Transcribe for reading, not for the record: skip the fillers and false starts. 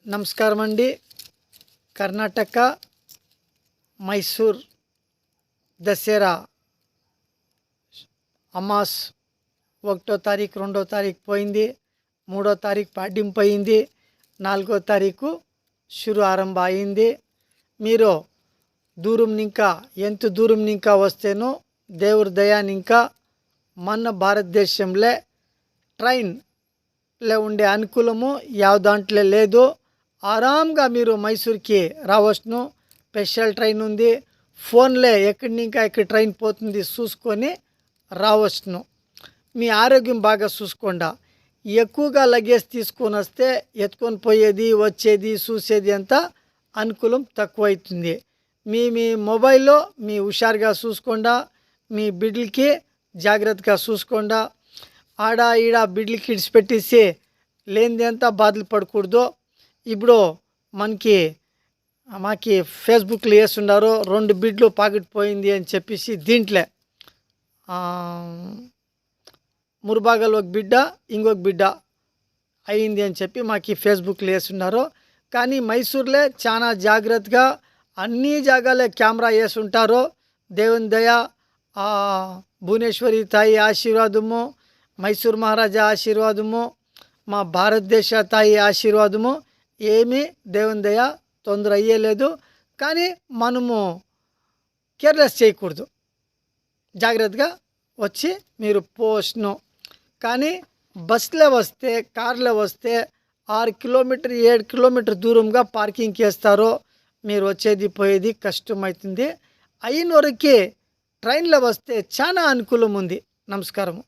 నమస్కారం అండి. కర్ణాటక మైసూర్ దసరా అమాస్ 1వ తారీఖు 2వ తారీఖు పోయింది, 3వ తారీఖు పాడ్యంపు అయింది, 4వ తారీఖు షురు ఆరంభ అయింది. మీరు దూరం ఇంకా ఎంత దూరం ఇంకా వస్తేనో దేవుడి దయాని ఇంకా మన భారతదేశంలో ట్రైన్లో ఉండే అనుకూలము యావ దాంట్లో లేదు. ఆరాంగా మీరు మైసూర్కి రావచ్చును. స్పెషల్ ట్రైన్ ఉంది. ఫోన్లే ఎక్కడి ఇంకా ఎక్కడ ట్రైన్ పోతుంది చూసుకొని రావచ్చును. మీ ఆరోగ్యం బాగా చూసుకోండా. ఎక్కువగా లగేజ్ తీసుకొని వస్తే ఎత్తుకొని పోయేది వచ్చేది చూసేది అంతా అనుకూలం తక్కువ అవుతుంది. మీ మొబైల్లో మీ హుషారుగా చూసుకోండా. మీ బిడ్డలకి జాగ్రత్తగా చూసుకోండా. ఆడ ఈడ బిడ్డలకి ఇడిచిపెట్టేసి లేనిది అంతా బాధలు పడకూడదు. ఇప్పుడు మాకి ఫేస్బుక్లో వేస్తున్నారు 2 బిడ్లు పాకెట్ పోయింది అని చెప్పేసి. దీంట్లో మురుబాగల్ ఒక బిడ్డ ఇంకొక బిడ్డ అయింది అని చెప్పి మాకు ఫేస్బుక్లో వేస్తున్నారు. కానీ మైసూర్లో చాలా జాగ్రత్తగా అన్ని జాగాలే కెమెరా వేసుంటారు. దేవుని దయ, భువనేశ్వరి తాయి ఆశీర్వాదము, మైసూర్ మహారాజా ఆశీర్వాదము, మా భారతదేశ తాయి ఆశీర్వాదము, ఏమీ దేవుని దయ తొందర అయ్యేలేదు. కానీ మనము కేర్లెస్ చేయకూడదు. జాగ్రత్తగా వచ్చి మీరు పోస్ట్ను. కానీ బస్సులో వస్తే కార్లో వస్తే 6 కిలోమీటర్ 7 కిలోమీటర్ దూరంగా పార్కింగ్కి వేస్తారు. మీరు వచ్చేది పోయేది కష్టమవుతుంది. అయిన వరకు ట్రైన్లో వస్తే చాలా అనుకూలం ఉంది. నమస్కారము.